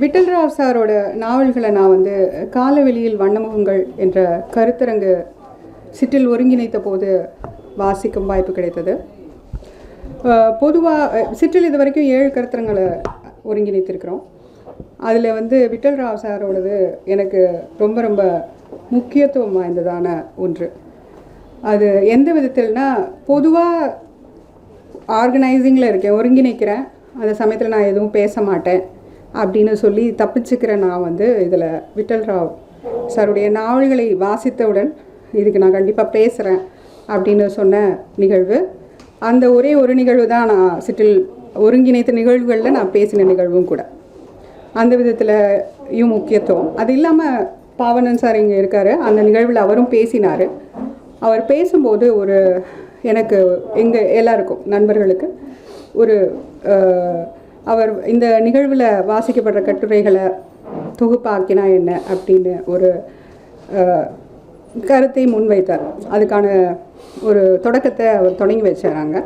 விட்டல்ராவ் சாரோட நாவல்களை நான் வந்து காலவெளியில் வண்ணமுகங்கள் என்ற கருத்தரங்கு சிற்றில் ஒருங்கிணைத்த போது வாசிக்கும் வாய்ப்பு கிடைத்தது. பொதுவாக சிற்றில் இது வரைக்கும் 7 கருத்தரங்களை ஒருங்கிணைத்திருக்கிறோம். அதில் வந்து விட்டல்ராவ் சாரோடது எனக்கு ரொம்ப ரொம்ப முக்கியத்துவம் வாய்ந்ததான ஒன்று. அது எந்த விதத்தில்னா, பொதுவாக ஆர்கனைசிங்கில் இருக்கேன், ஒருங்கிணைக்கிறேன், அந்த சமயத்தில் நான் எதுவும் பேச மாட்டேன் அப்படின்னு சொல்லி தப்பிச்சுக்கிறேன். நான் வந்து இதில் விட்டல்ராவ் சாருடைய நாவல்களை வாசித்தவுடன் இதுக்கு நான் கண்டிப்பாக பேசுகிறேன் அப்படின்னு சொன்ன நிகழ்வு, அந்த ஒரே ஒரு நிகழ்வு தான் நான் சிற்றில் ஒருங்கிணைத்த நிகழ்வுகளில் நான் பேசின நிகழ்வும் கூட. அந்த விதத்துலையும் முக்கியத்துவம். அது இல்லாமல் பாவனன் சார் இங்கே இருக்கார், அந்த நிகழ்வில் அவரும் பேசினார். அவர் பேசும்போது ஒரு எனக்கு எங்கள் எல்லாருக்கும் நண்பர்களுக்கு ஒரு அவர் இந்த நிகழ்வில் வாசிக்கப்படுற கட்டுரைகளை தொகுப்பாக்கினா என்ன அப்படின்னு ஒரு கருத்தை முன்வைத்தார். அதுக்கான ஒரு தொடக்கத்தை அவர் தொடங்கி வச்சாங்க.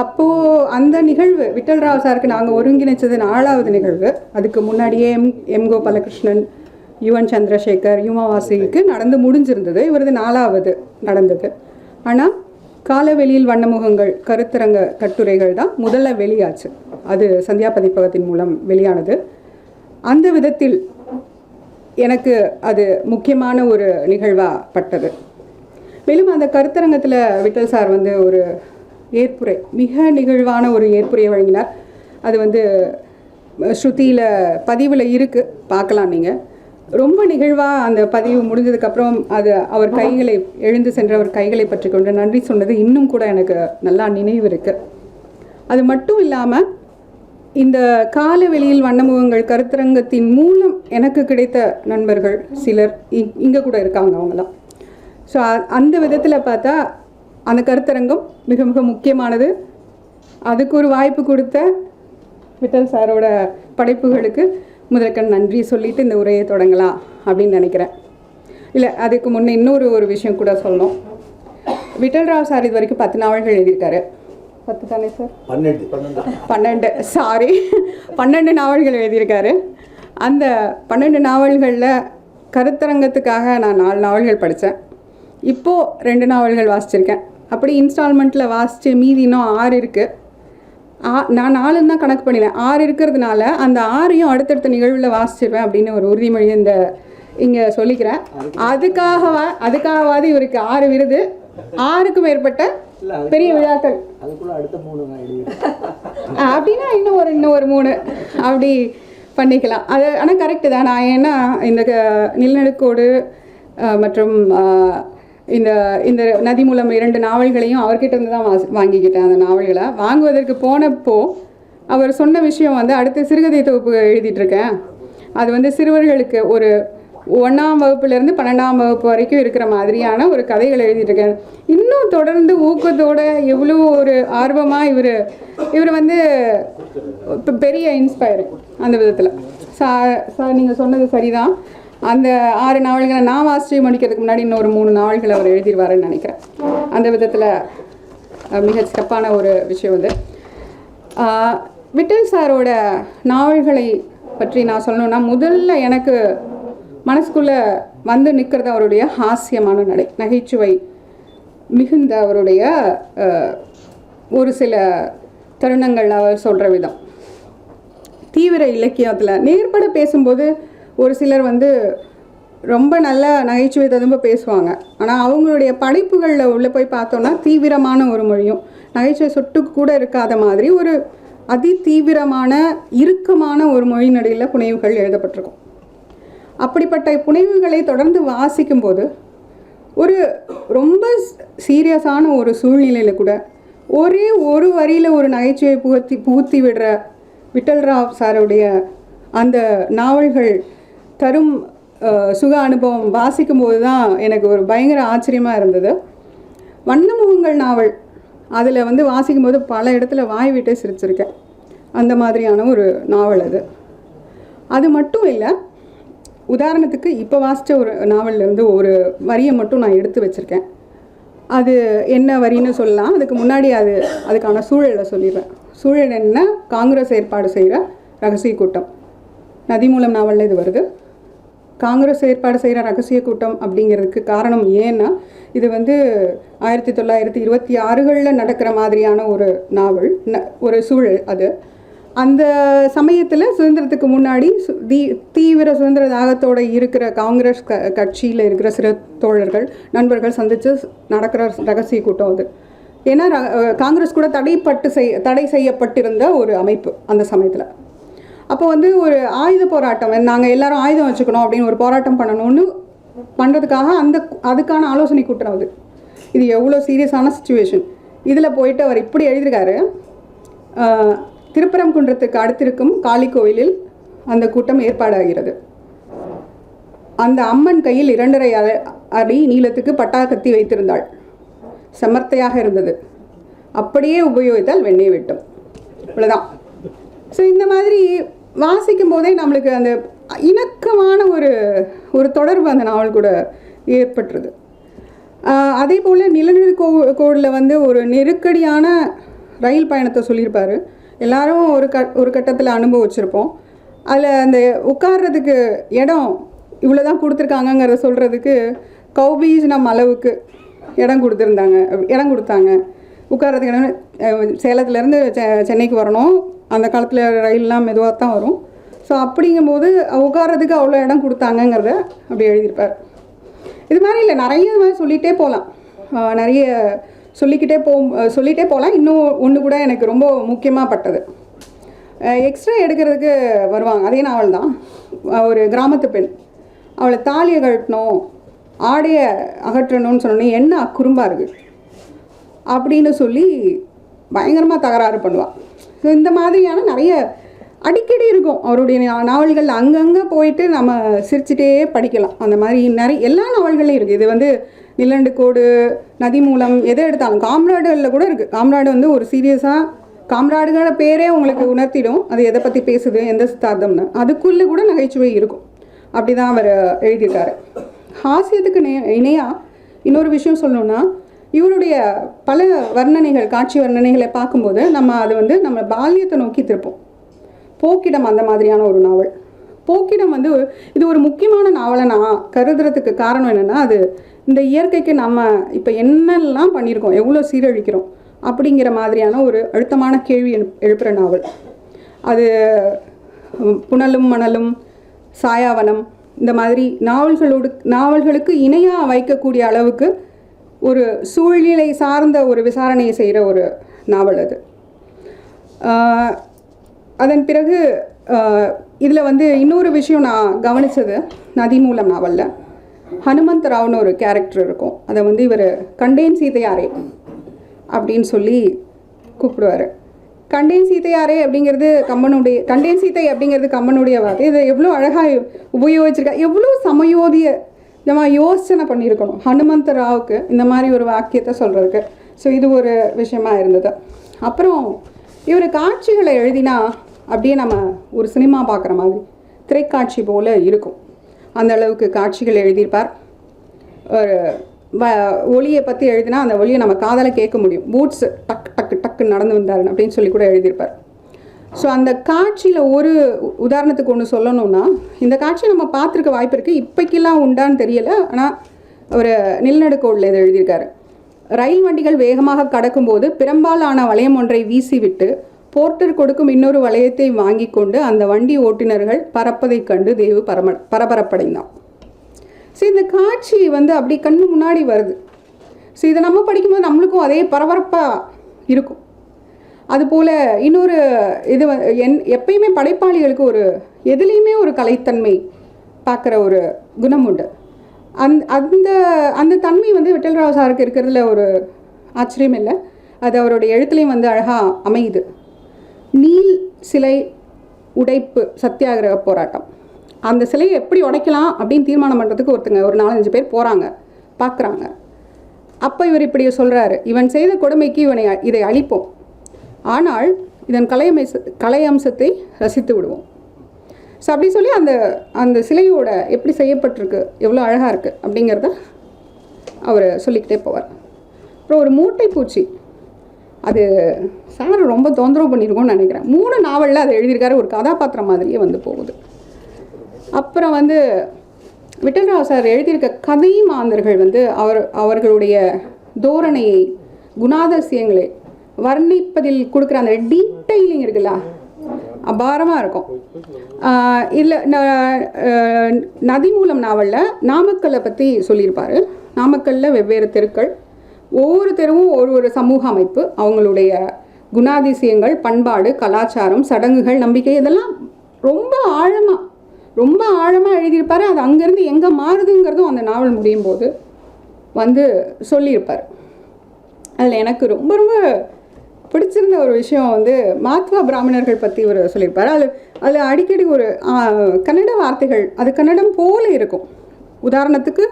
அப்போது அந்த நிகழ்வு விட்டல்ராவ் சாருக்கு நாங்கள் ஒருங்கிணைச்சது 4வது நிகழ்வு. அதுக்கு முன்னாடியே எம் கோபாலகிருஷ்ணன், யுவன் சந்திரசேகர், யுமாவாசிக்கு நடந்து முடிஞ்சிருந்தது. இவரது 4வது நடந்தது. ஆனால் காலவெளியில் வண்ணமுகங்கள் கருத்தரங்க கட்டுரைகள் தான் முதல்ல வெளியாச்சு. அது சந்தியா பதிப்பகத்தின் மூலம் வெளியானது. அந்த விதத்தில் எனக்கு அது முக்கியமான ஒரு நிகழ்வாக பட்டது. மேலும் அந்த கருத்தரங்கத்தில் விட்டல் சார் வந்து ஒரு ஏற்புரை, மிக நிகழ்வான ஒரு ஏற்புரையை வழங்கினார். அது வந்து ஸ்ருதியில் பதிவில் இருக்குது, பார்க்கலாம் நீங்கள். ரொம்ப நிகழ்வாக அந்த பதிவு முடிஞ்சதுக்கப்புறம் அது அவர் கைகளை எழுந்து சென்றவர் கைகளை பற்றி கொண்டு நன்றி சொன்னது இன்னும் கூட எனக்கு நல்லா நினைவு இருக்குது. அது மட்டும் இல்லாமல் இந்த காலவெளியில் வண்ணமுகங்கள் கருத்தரங்கத்தின் மூலம் எனக்கு கிடைத்த நண்பர்கள் சிலர் இங்கே கூட இருக்காங்க, அவங்களாம். ஸோ அந்த விதத்தில் பார்த்தா அந்த கருத்தரங்கம் மிக மிக முக்கியமானது. அதுக்கு ஒரு வாய்ப்பு கொடுத்த விட்டல் சாரோட படைப்புகளுக்கு முதற்கண் நன்றி சொல்லிட்டு இந்த உரையை தொடங்கலாம் அப்படின்னு நினைக்கிறேன். இல்லை, அதுக்கு முன்னே இன்னொரு விஷயம் கூட சொல்லணும். விட்டல்ராவ் சார் இது வரைக்கும் 10 நாவல்கள் எழுதியிருக்காரு. 10 தானே சார்? 12 சாரி 12 நாவல்கள் எழுதியிருக்காரு. அந்த 12 நாவல்களில் கருத்தரங்கத்துக்காக நான் 4 நாவல்கள் படித்தேன். இப்போது 2 நாவல்கள் வாசிச்சிருக்கேன். அப்படி இன்ஸ்டால்மெண்ட்டில் வாசித்து மீதி இன்னும் 6 இருக்குது. நான் 4 தான் கணக்கு பண்ணினேன். 6 இருக்கிறதுனால அந்த 6ஐயும் அடுத்தடுத்த நிகழ்வில் வாசிச்சிருவேன் அப்படின்னு ஒரு உறுதிமொழி இங்கே சொல்லிக்கிறேன். அதுக்காகவாது இவருக்கு 6 விருது, 6க்கும் மேற்பட்ட பெரிய விழாக்கள் அப்படின்னா இன்னும் ஒரு 3 அப்படி பண்ணிக்கலாம். அது ஆனால் கரெக்டு தான். நான் ஏன்னா இந்த நிலநடுக்கோடு மற்றும் இந்த நதி மூலம் 2 நாவல்களையும் அவர்கிட்ட இருந்து தான் வாங்கிக்கிட்டேன். அந்த நாவல்களை வாங்குவதற்கு போனப்போ அவர் சொன்ன விஷயம் வந்து அடுத்த சிறுகதை தொகுப்பு எழுதிட்டுருக்கேன். அது வந்து சிறுவர்களுக்கு ஒரு 1ஆம் வகுப்புலேருந்து 12ஆம் வகுப்பு வரைக்கும் இருக்கிற மாதிரியான ஒரு கதைகள் எழுதிட்டுருக்கேன். இன்னும் தொடர்ந்து ஊக்கத்தோடு எவ்வளோ ஒரு ஆர்வமாக இவர் வந்து பெரிய இன்ஸ்பயர் அந்த விதத்தில். சார் நீங்கள் சொன்னது சரிதான். அந்த 6 நாவல்களை நான் வாசித்து முடிக்கிறதுக்கு முன்னாடி இன்னொரு 3 நாவல்களை அவர் எழுதிடுவாருன்னு நினைக்கிறேன். அந்த விதத்தில் மிக சிறப்பான ஒரு விஷயம் வந்து. விட்டல் சாரோட நாவல்களை பற்றி நான் சொல்லணுன்னா, முதல்ல எனக்கு மனசுக்குள்ளே வந்து நிற்கிறது அவருடைய ஹாஸ்யமான நகைச்சுவை மிகுந்த அவருடைய ஒரு சில தருணங்கள், அவர் சொல்கிற விதம். தீவிர இலக்கியத்தில் நேர்பட பேசும்போது ஒரு சிலர் வந்து ரொம்ப நல்ல நகைச்சுவை ததும்ப பேசுவாங்க. ஆனால் அவங்களுடைய படைப்புகளில் உள்ளே போய் பார்த்தோன்னா தீவிரமான ஒரு மொழியும் நகைச்சுவை சொட்டுக்கு கூட இருக்காத மாதிரி ஒரு அதி தீவிரமான இறுக்கமான ஒரு மொழி நடையில் புனைவுகள் எழுதப்பட்டிருக்கும். அப்படிப்பட்ட புனைவுகளை தொடர்ந்து வாசிக்கும்போது ஒரு ரொம்ப சீரியஸான ஒரு சூழ்நிலையில் கூட ஒரே ஒரு வரியில் ஒரு நகைச்சுவை புகுத்தி விடுற விட்டல்ராவ் சாருடைய அந்த நாவல்கள் தரும் சுக அனுபவம் வாசிக்கும்போது தான் எனக்கு ஒரு பயங்கர ஆச்சரியமாக இருந்தது. வண்ணமுகங்கள் நாவல் அதில் வந்து வாசிக்கும்போது பல இடத்துல வாய் விட்டே சிரிச்சிருக்கேன். அந்த மாதிரியான ஒரு நாவல் அது மட்டும் இல்லை. உதாரணத்துக்கு இப்போ வாசித்த ஒரு நாவல்லேருந்து ஒரு வரியை மட்டும் நான் எடுத்து வச்சுருக்கேன். அது என்ன வரின்னு சொல்லலாம். அதுக்கு முன்னாடி அதுக்கான சூழலை சொல்லிடுவேன். சூழல் என்ன, காங்கிரஸ் ஏற்பாடு செய்கிற ரகசிய கூட்டம். நதிமூலம் நாவலில் இது வருது. காங்கிரஸ் ஏற்பாடு செய்கிற ரகசிய கூட்டம் அப்படிங்கிறதுக்கு காரணம் ஏன்னா இது வந்து 1926களில் நடக்கிற மாதிரியான ஒரு நாவல், ஒரு சூழல் அது. அந்த சமயத்தில் சுதந்திரத்துக்கு முன்னாடி தீவிர சுதந்திர தாகத்தோடு இருக்கிற காங்கிரஸ் கட்சியில் இருக்கிற சில தோழர்கள் நண்பர்கள் சந்தித்து நடக்கிற ரகசிய கூட்டம் அது. ஏன்னா காங்கிரஸ் கூட தடை செய்யப்பட்டிருந்த ஒரு அமைப்பு அந்த சமயத்தில். அப்போ வந்து ஒரு ஆயுத போராட்டம், நாங்கள் எல்லாரும் ஆயுதம் வச்சுக்கணும் அப்படின்னு ஒரு போராட்டம் பண்ணணும்னு பண்ணுறதுக்காக அதுக்கான ஆலோசனை கூட்டம் அது. இது எவ்வளோ சீரியஸான சுச்சுவேஷன். இதில் போயிட்டு அவர் இப்படி எழுதியிருக்காரு, திருப்பரங்குன்றத்துக்கு அடுத்திருக்கும் காளி கோயிலில் அந்த கூட்டம் ஏற்பாடாகிறது. அந்த அம்மன் கையில் 2.5 அடி நீளத்துக்கு பட்டாக்கத்தி வைத்திருந்தாள். செமர்த்தையாக இருந்தது. அப்படியே உபயோகித்தால் வெண்ணெய் வெட்டும். இவ்வளோதான். ஸோ இந்த மாதிரி வாசிக்கும் போதே நம்மளுக்கு அந்த இணக்கமான ஒரு தொடர்பு அந்த நாவல் கூட ஏற்பட்டுருது. அதே போல் நிலநடுக்கோடில் வந்து ஒரு நெருக்கடியான ரயில் பயணத்தை சொல்லியிருப்பார். எல்லாரும் ஒரு கட்டத்தில் அனுபவிச்சிருப்போம். அதில் அந்த உட்கார்றதுக்கு இடம் இவ்வளோ தான் கொடுத்துருக்காங்கங்கிறத சொல்கிறதுக்கு கௌபீஜனம் அளவுக்கு இடம் கொடுத்தாங்க. உட்கார்றதுக்கு இடம் சேலத்துலேருந்து சென்னைக்கு வரணும். அந்த காலத்தில் ரயிலெலாம் மெதுவாக தான் வரும். ஸோ அப்படிங்கும்போது உட்கார்றதுக்கு அவ்வளோ இடம் கொடுத்தாங்கங்கிறத அப்படி எழுதியிருப்பார். இது மாதிரி இல்லை, நிறைய மாதிரி சொல்லிகிட்டே போகலாம். நிறைய சொல்லிகிட்டே போகலாம். இன்னும் ஒன்று கூட எனக்கு ரொம்ப முக்கியமாக பட்டது. எக்ஸ்ட்ரா எடுக்கிறதுக்கு வருவாங்க, அதே நாவல் தான். ஒரு கிராமத்து பெண், அவளை தாலியை கட்டணும், ஆடையை அகற்றணும்னு சொன்னோன்னே என்ன குறும்பாக இருக்குது அப்படின்னு சொல்லி பயங்கரமாக தகராறு பண்ணுவாள். ஸோ இந்த மாதிரியான நிறைய அடிக்கடி இருக்கும் அவருடைய நாவல்கள். அங்கங்கே போயிட்டு நம்ம சிரிச்சிட்டே படிக்கலாம். அந்த மாதிரி நிறைய எல்லா நாவல்களையும் இருக்குது. இது வந்து நிலநடுக்கோடு, நதிமூலம், எதை எடுத்தாலும் காம்ராடுகளில் கூட இருக்குது. காம்ராடு வந்து ஒரு சீரியஸாக காம்ராடுகள பேரே உங்களுக்கு உணர்த்திடும் அது எதை பற்றி பேசுது, எந்த சித்தாந்தம்னு. அதுக்குள்ளே கூட நகைச்சுவை இருக்கும். அப்படி தான் அவர் எழுதியிருக்காரு. ஹாஸ்யத்துக்கு இணையாக இன்னொரு விஷயம் சொல்லணுன்னா, இவருடைய பல வர்ணனைகள், காட்சி வர்ணனைகளை பார்க்கும்போது அது வந்து நம்ம பால்யத்தை நோக்கி திருப்போம். போக்கிடம் அந்த மாதிரியான ஒரு நாவல். போக்கிடம் வந்து இது ஒரு முக்கியமான நாவலை நான் கருதுறதுக்கு காரணம் என்னென்னா, அது இந்த இயற்கைக்கு நம்ம இப்போ என்னெல்லாம் பண்ணியிருக்கோம், எவ்வளோ சீரழிக்கிறோம் அப்படிங்கிற மாதிரியான ஒரு அழுத்தமான கேள்வி எழுப்புகிற நாவல் அது. புனலும் மணலும், சாயாவனம், இந்த மாதிரி நாவல்களுக்கு இணையாக வைக்கக்கூடிய அளவுக்கு ஒரு சூழ்நிலை சார்ந்த ஒரு விசாரணையை செய்கிற ஒரு நாவல் அது. அதன் பிறகு இதில் வந்து இன்னொரு விஷயம் நான் கவனித்தது, நதிமூலம் நாவலில் ஹனுமந்தராவ்னு ஒரு கேரக்டர் இருக்கும். அதை வந்து இவர் கண்டேன் சீதையாரே அப்படின்னு சொல்லி கூப்பிடுவார். கண்டேன் சீதையாரே அப்படிங்கிறது கண்டேன் சீதை அப்படிங்கிறது கம்பனுடைய வார்த்தை. இதை எவ்வளோ அழகாக உபயோகிச்சிருக்கா, எவ்வளோ சமயோதிய நம்ம யோசனை பண்ணியிருக்கணும் ஹனுமந்தராவுக்கு இந்த மாதிரி ஒரு வாக்கியத்தை சொல்கிறதுக்கு. ஸோ இது ஒரு விஷயமா இருந்தது. அப்புறம் இவர் காட்சிகளை எழுதினா அப்படியே நம்ம ஒரு சினிமா பார்க்குற மாதிரி திரைக்காட்சி போல் இருக்கும். அந்த அளவுக்கு காட்சிகள் எழுதியிருப்பார். ஒரு ஒளியை பற்றி எழுதினா அந்த ஒளியை நம்ம காதலை கேட்க முடியும். பூட்ஸ் டக்கு நடந்து வந்தார் அப்படின்னு சொல்லி கூட எழுதியிருப்பார். ஸோ அந்த காட்சியில் ஒரு உதாரணத்துக்கு ஒன்று சொல்லணும்னா, இந்த காட்சி நம்ம பார்த்துருக்க வாய்ப்பு இருக்குது, இப்போக்கெல்லாம் உண்டான்னு தெரியலை. ஆனால் ஒரு நிலநடுக்கோடில் இதை எழுதியிருக்காரு. ரயில் வண்டிகள் வேகமாக கடக்கும்போது பெரும்பாலான வளையம் ஒன்றை வீசிவிட்டு போர்ட்டர் கொடுக்கும் இன்னொரு வளையத்தை வாங்கி கொண்டு அந்த வண்டி ஓட்டுநர்கள் பறப்பதை கண்டு தேவு பரபரப்படைந்தான். ஸோ இந்த காட்சி வந்து அப்படி கண்ணு முன்னாடி வருது. ஸோ இதை நம்ம படிக்கும்போது நம்மளுக்கும் அதே பரபரப்பாக இருக்கும். அதுபோல் இன்னொரு இது எப்பயுமே படைப்பாளிகளுக்கு எதுலேயுமே ஒரு கலைத்தன்மை பார்க்குற ஒரு குணம் உண்டு. அந்த தன்மை வந்து விட்டல்ராவ் சாருக்கு இருக்கிறதுல ஒரு ஆச்சரியம் இல்லை. அது அவருடைய எழுத்துலையும் வந்து அழகாக அமையுது. நீல் சிலை உடைப்பு சத்தியாகிரக போராட்டம். அந்த சிலையை எப்படி உடைக்கலாம் அப்படின்னு தீர்மானம் பண்ணுறதுக்கு ஒரு 4-5 பேர் போகிறாங்க, பார்க்குறாங்க. அப்போ இவர் இப்படி சொல்கிறாரு, இவன் செய்த கொடுமைக்கு இதை அழிப்போம், ஆனால் இதன் கலை அம்சத்தை ரசித்து விடுவோம். ஸோ அப்படி சொல்லி அந்த சிலையோட எப்படி செய்யப்பட்டிருக்கு, எவ்வளோ அழகாக இருக்குது அப்படிங்கிறத அவர் சொல்லிக்கிட்டே போவார். அப்புறம் ஒரு மூட்டை பூச்சி, அது சார் ரொம்ப தொந்தரவு பண்ணியிருக்கோன்னு நினைக்கிறேன். 3 நாவலில் அதை எழுதியிருக்காரு. ஒரு கதாபாத்திரம் மாதிரியே வந்து போகுது. அப்புறம் வந்து விட்டல்ராவ் சார் எழுதியிருக்க கதை மாந்தர்கள் வந்து அவர்களுடைய தோரணையை, குணாதிசயங்களை வர்ணிப்பதில் கொடுக்குற அந்த டீட்டெயிலிங் இருக்குல்ல, அபாரமாக இருக்கும். இதில் நதிமூலம் நாவலில் நாமக்கல்லை பற்றி சொல்லியிருப்பார். நாமக்கல்லில் வெவ்வேறு தெருக்கள், ஒவ்வொரு தெருவும் ஒரு சமூக அமைப்பு, அவங்களுடைய குணாதிசயங்கள், பண்பாடு, கலாச்சாரம், சடங்குகள், நம்பிக்கை, இதெல்லாம் ரொம்ப ஆழமாக எழுதியிருப்பார். அது அங்கேருந்து எங்கே மாறுதுங்கிறதும் அந்த நாவல் முடியும் போது வந்து சொல்லியிருப்பார். அதில் எனக்கு ரொம்ப ரொம்ப பிடிச்சிருந்த ஒரு விஷயம் வந்து மாத்வா பிராமணர்கள் பற்றி ஒரு சொல்லியிருப்பார். அது அடிக்கடி ஒரு கன்னட வார்த்தைகள், அது கன்னடம் போல இருக்கும். உதாரணத்துக்கு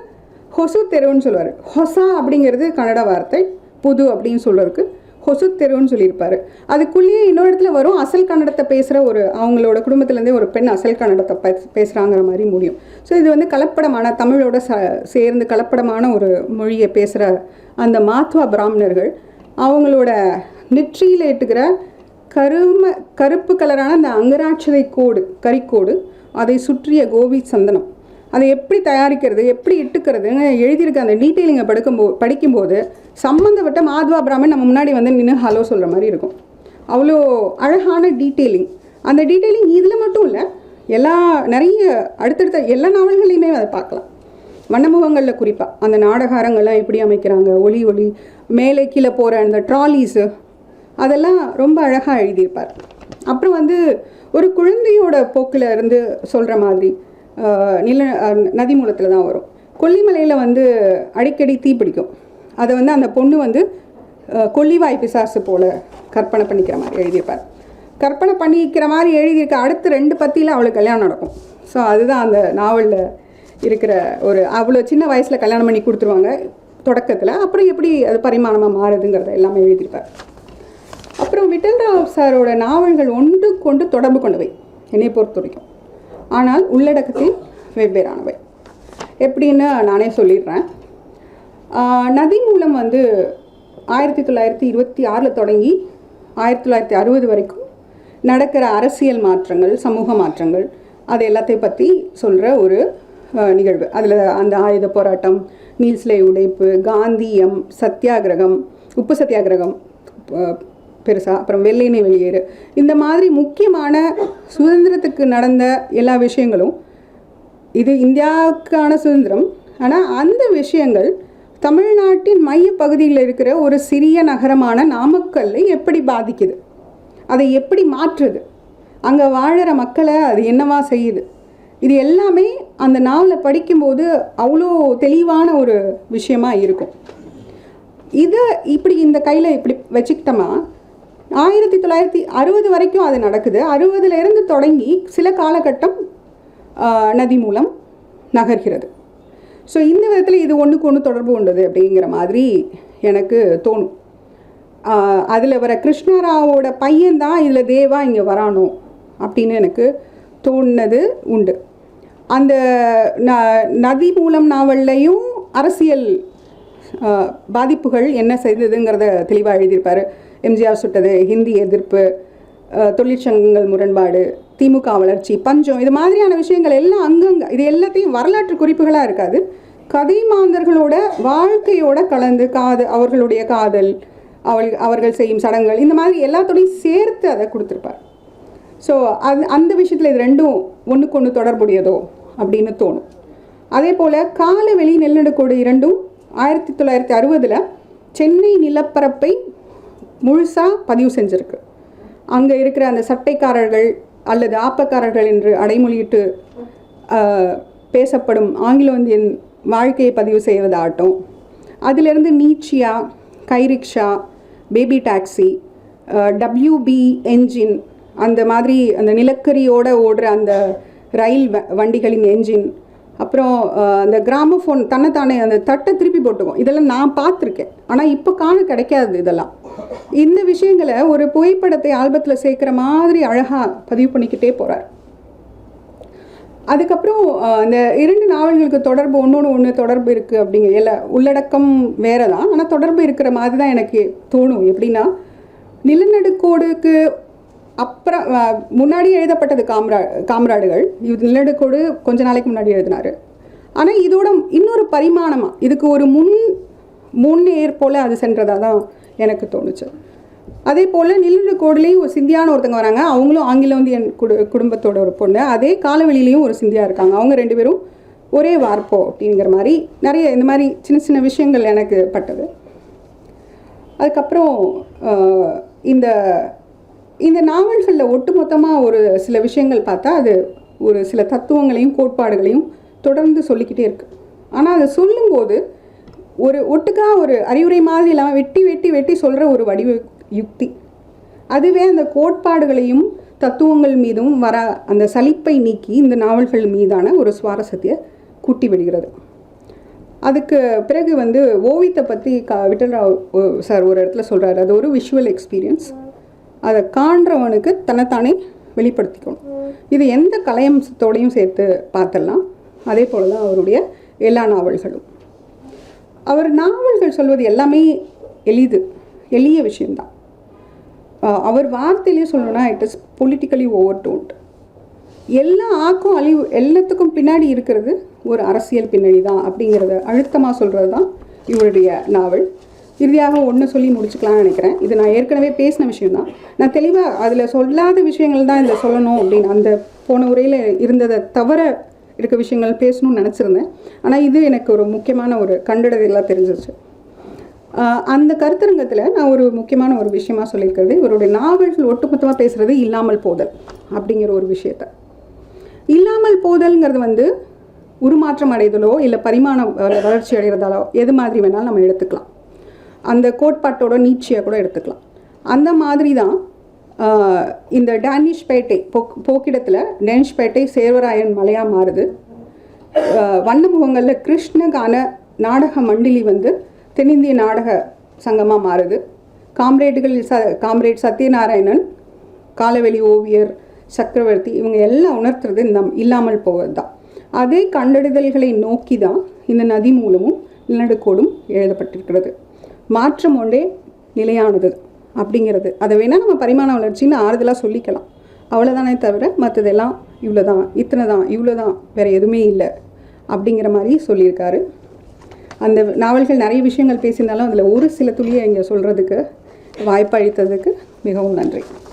ஹொசு தெருன்னு சொல்லுவார். ஹொசா அப்படிங்கிறது கன்னட வார்த்தை, புது அப்படின்னு சொல்கிறதுக்கு ஹொசு தெருன்னு சொல்லியிருப்பார். அதுக்குள்ளேயே இன்னொரு இடத்துல வரும், அசல் கன்னடத்தை பேசுகிற அவங்களோட குடும்பத்துலேருந்தே ஒரு பெண் அசல் கன்னடத்தை பேசுகிறாங்கிற மாதிரி முடியும். ஸோ இது வந்து கலப்படமான, தமிழோட சேர்ந்து கலப்படமான ஒரு மொழியை பேசுகிற அந்த மாத்வா பிராமணர்கள் அவங்களோட நெற்றியில் இட்டுக்கிற கருப்பு கலரான அந்த அங்கராட்சதை கோடு, கரிக்கோடு, அதை சுற்றிய கோபி சந்தனம், அதை எப்படி தயாரிக்கிறது, எப்படி இட்டுக்கிறதுன்னு எழுதியிருக்க அந்த டீட்டெயிலிங்கை படிக்கும்போது சம்மந்தப்பட்ட மாத்வா பிராமன் நம்ம முன்னாடி வந்து நின்று ஹலோ சொல்கிற மாதிரி இருக்கும். அவ்வளோ அழகான டீட்டெயிலிங். அந்த டீட்டெயிலிங் இதில் மட்டும் இல்லை, நிறைய அடுத்தடுத்த எல்லா நாவல்களையுமே அதை பார்க்கலாம். வண்ணமுகங்களில் குறிப்பாக அந்த நாடகாரங்கள்லாம் எப்படி அமைக்கிறாங்க, ஒளி மேலே கீழே போகிற அந்த ட்ராலிஸு, அதெல்லாம் ரொம்ப அழகாக எழுதியிருப்பார். அப்புறம் வந்து ஒரு குழந்தையோட போக்கில் இருந்து சொல்கிற மாதிரி நதிமூலத்தில் தான் வரும். கொல்லிமலையில் வந்து அடிக்கடி தீப்பிடிக்கும். அதை வந்து அந்த பொண்ணு வந்து கொல்லிவாய் பிசாசு போல் கற்பனை பண்ணிக்கிற மாதிரி எழுதியிருப்பார். கற்பனை பண்ணிக்கிற மாதிரி எழுதியிருக்க அடுத்த 2 பத்தியில் அவளுக்கு கல்யாணம் நடக்கும். ஸோ அதுதான் அந்த நாவலில் இருக்கிற அவ்வளோ சின்ன வயசில் கல்யாணம் பண்ணி கொடுத்துருவாங்க தொடக்கத்தில். அப்புறம் எப்படி அது பரிமாணமாக மாறுதுங்கிறத எல்லாமே எழுதியிருப்பார். அப்புறம் விட்டல்ராவ் சாரோட நாவல்கள் ஒன்றுக்கொண்டு தொடர்பு கொண்டவை என்னை பொறுத்த வரைக்கும், ஆனால் உள்ளடக்கத்தில் வெவ்வேறானவை. எப்படின்னு நானே சொல்லிடுறேன். நதிமூலம் வந்து 1926 தொடங்கி 1960 வரைக்கும் நடக்கிற அரசியல் மாற்றங்கள், சமூக மாற்றங்கள், அது எல்லாத்தையும் பற்றி சொல்கிற ஒரு நிகழ்வு. அதில் அந்த ஆயுத போராட்டம், நீல்சிலை உடைப்பு, காந்தியம், சத்தியாகிரகம், உப்பு சத்தியாகிரகம் பெருசாக, அப்புறம் வெள்ளையனே வெளியேறு, இந்த மாதிரி முக்கியமான சுதந்திரத்துக்கு நடந்த எல்லா விஷயங்களும், இது இந்தியாவுக்கான சுதந்திரம். ஆனால் அந்த விஷயங்கள் தமிழ்நாட்டின் மைய பகுதியில் இருக்கிற ஒரு சிறிய நகரமான நாமக்கல்லை எப்படி பாதிக்குது, அதை எப்படி மாற்றுது, அங்கே வாழற மக்களை அது என்னவா செய்யுது, இது எல்லாமே அந்த நாவலை படிக்கும்போது அவ்வளோ தெளிவான ஒரு விஷயமா இருக்கும். இதை இப்படி இந்த கையில் இப்படி வச்சுக்கிட்டோமா 1960 வரைக்கும் அது நடக்குது. 60லேருந்து தொடங்கி சில காலகட்டம் நதிமூலம் நகர்கிறது. ஸோ இந்த விதத்தில் இது ஒன்றுக்கு ஒன்று தொடர்பு கொண்டது அப்படிங்கிற மாதிரி எனக்கு தோணும். அதில் வர கிருஷ்ணராவோட பையன்தான் இதில் தேவா இங்கே வரானோ அப்படின்னு எனக்கு தோணுனது உண்டு. அந்த நதிமூலம் நாவல்லையும் அரசியல் பாதிப்புகள் என்ன செய்ததுங்கிறத தெளிவாக எழுதியிருப்பார். எம்ஜிஆர் சுட்டது, ஹிந்தி எதிர்ப்பு, தொழிற்சங்கங்கள் முரண்பாடு, திமுக வளர்ச்சி, பஞ்சம், இது மாதிரியான விஷயங்கள் எல்லாம் அங்கங்கே, இது எல்லாத்தையும் வரலாற்று குறிப்புகளாக இருக்காது, கதை மாந்தர்களோட வாழ்க்கையோட கலந்து அவர்களுடைய காதல், அவர்கள் செய்யும் சடங்குகள், இந்த மாதிரி எல்லாத்தோடையும் சேர்த்து அதை கொடுத்துருப்பார். ஸோ அந்த விஷயத்தில் இது ரெண்டும் ஒன்றுக்கு ஒன்று தொடர்புடையதோ அப்படின்னு தோணும். அதே போல் காலவெளி, நெல்நடுக்கோடு இரண்டும் 1960 சென்னை நிலப்பரப்பை முழுசாக பதிவு செஞ்சுருக்கு. அங்கே இருக்கிற அந்த சட்டைக்காரர்கள் அல்லது ஆப்பக்காரர்கள் என்று அடைமொழியிட்டு பேசப்படும் ஆங்கிலோ இந்தியன் வாழ்க்கையை பதிவு செய்வதாகட்டும், அதிலிருந்து நீச்சியா, கைரிக்ஷா, பேபி டாக்ஸி, WB என்ஜின், அந்த மாதிரி அந்த நிலக்கரியோடு ஓடுற அந்த ரயில் வண்டிகளின் என்ஜின், அப்புறம் அந்த கிராமஃபோன் தன்னைத்தானே அந்த தட்டை திருப்பி போட்டுக்கும், இதெல்லாம் நான் பார்த்துருக்கேன். ஆனால் இப்போ கிடைக்காது இதெல்லாம். இந்த விஷயங்களை ஒரு புகைப்படத்தை ஆல்பத்தில் சேர்க்குற மாதிரி அழகாக பதிவு பண்ணிக்கிட்டே போகிறார். அதுக்கப்புறம் இந்த 2 நாவல்களுக்கு தொடர்பு ஒன்று தொடர்பு இருக்குது அப்படிங்கிற எல்லா உள்ளடக்கம் வேறு தான், ஆனால் தொடர்பு இருக்கிற மாதிரி தான் எனக்கு தோணும். எப்படின்னா, நிலநடுக்கோடுக்கு அப்புறம் முன்னாடி எழுதப்பட்டது காம்ராடுகள். இது நிலநடுக்கோடு கொஞ்ச நாளைக்கு முன்னாடி எழுதினார். ஆனால் இதோட இன்னொரு பரிமாணமாக இதுக்கு ஒரு முன்னேற் போல் அது சென்றதாக தான் எனக்கு தோணுச்சு. அதே போல் நிலநடுக்கோடுலேயும் ஒரு சிந்தியான ஒருத்தங்க வராங்க. அவங்களும் ஆங்கில இந்தியன் குடும்பத்தோட ஒரு பொண்ணு. அதே காலவெளியிலையும் ஒரு சிந்தியா இருக்காங்க. அவங்க 2 பேரும் ஒரே வார்ப்போ அப்படிங்கிற மாதிரி நிறைய இந்த மாதிரி சின்ன சின்ன விஷயங்கள் எனக்கு பட்டது. அதுக்கப்புறம் இந்த இந்த நாவல்களில் ஒட்டுமொத்தமாக ஒரு சில விஷயங்கள் பார்த்தா அது ஒரு சில தத்துவங்களையும் கோட்பாடுகளையும் தொடர்ந்து சொல்லிக்கிட்டே இருக்கு. ஆனால் அதை சொல்லும்போது ஒரு ஒட்டுக்காக ஒரு அறிவுரை மாதிரி இல்லாமல் வெட்டி வெட்டி வெட்டி சொல்கிற ஒரு வடிவ யுக்தி. அதுவே அந்த கோட்பாடுகளையும் தத்துவங்கள் மீதும் வர அந்த சலிப்பை நீக்கி இந்த நாவல்கள் மீதான ஒரு சுவாரஸ்யத்தை கூட்டி விடுகிறது. அதுக்கு பிறகு ஓவியத்தை பற்றி விட்டல்ராவ் சார் ஒரு இடத்துல சொல்கிறாரு, அது ஒரு விஷுவல் எக்ஸ்பீரியன்ஸ். அதை காண்றவனுக்கு தன்னைத்தானே வெளிப்படுத்திக்கணும். இது எந்த கலையம்சத்தோடையும் சேர்த்து பார்த்துடலாம். அதே போல் தான் அவருடைய எல்லா நாவல்களும். அவர் நாவல்கள் சொல்வது எல்லாமே எளிய விஷயந்தான். அவர் வார்த்தையிலே சொல்லணும்னா இட் இஸ் பொலிட்டிக்கலி ஓவர்டோன்ட். எல்லா ஆக்கும் அழிவு எல்லாத்துக்கும் பின்னாடி இருக்கிறது ஒரு அரசியல் பின்னணி தான் அப்படிங்கிறத அழுத்தமாக சொல்கிறது தான் இவருடைய நாவல். இறுதியாக ஒன்று சொல்லி முடிச்சுக்கலாம்னு நினைக்கிறேன். இது நான் ஏற்கனவே பேசின விஷயம்தான். நான் தெளிவாக அதில் சொல்லாத விஷயங்கள் தான் இதில் சொல்லணும் அப்படின்னு அந்த போன உரையில் இருந்ததை தவிர இருக்க விஷயங்கள் பேசணும்னு நினச்சிருந்தேன். ஆனால் இது எனக்கு ஒரு முக்கியமான ஒரு கண்டடைதெல்லாம் தெரிஞ்சிச்சு. அந்த கருத்தரங்கத்தில் நான் ஒரு முக்கியமான ஒரு விஷயமா சொல்லியிருக்கிறது, இவருடைய நாவல்கள் ஒட்டுமொத்தமாக பேசுகிறது இல்லாமல் போதல் அப்படிங்கிற ஒரு விஷயத்தை. இல்லாமல் போதல்ங்கிறது உருமாற்றம் அடைதலோ இல்லை பரிமாண வளர்ச்சி அடைகிறதாலோ எது மாதிரி வேணாலும் நம்ம எடுத்துக்கலாம். அந்த கோட்பாட்டோட நீட்சியாக கூட எடுத்துக்கலாம். அந்த மாதிரி தான் இந்த டேனிஷ் பேட்டை போக்கிடத்தில் டேனிஷ் பேட்டை சேர்வராயன் மலையாக மாறுது. வண்ணமுகங்களில் கிருஷ்ணகான நாடக மண்டிலி தென்னிந்திய நாடக சங்கமாக மாறுது. காம்ரேட் சத்யநாராயணன், காலவெளி ஓவியர் சக்கரவர்த்தி, இவங்க எல்லாம் உணர்த்துறது இந்த இல்லாமல் போவது தான். அதே கண்டறிதல்களை நோக்கி தான் இந்த நதி மூலமும் நிலநடுக்கோடும் எழுதப்பட்டிருக்கிறது. மாற்றம் ஒன்றே நிலையானது அப்படிங்கிறது. அதை வேணால் நம்ம பரிமாண வளர்ச்சின்னு ஆறுதலாக சொல்லிக்கலாம். அவ்வளோதானே தவிர மற்றதெல்லாம் இவ்வளோதான், இத்தனை தான், இவ்வளோதான், வேறு எதுவுமே இல்லை அப்படிங்கிற மாதிரி சொல்லியிருக்காரு. அந்த நாவல்கள் நிறைய விஷயங்கள் பேசியிருந்தாலும் அதில் ஒரு சில துளியை இங்கே சொல்கிறதுக்கு வாய்ப்பளித்ததுக்கு மிகவும் நன்றி.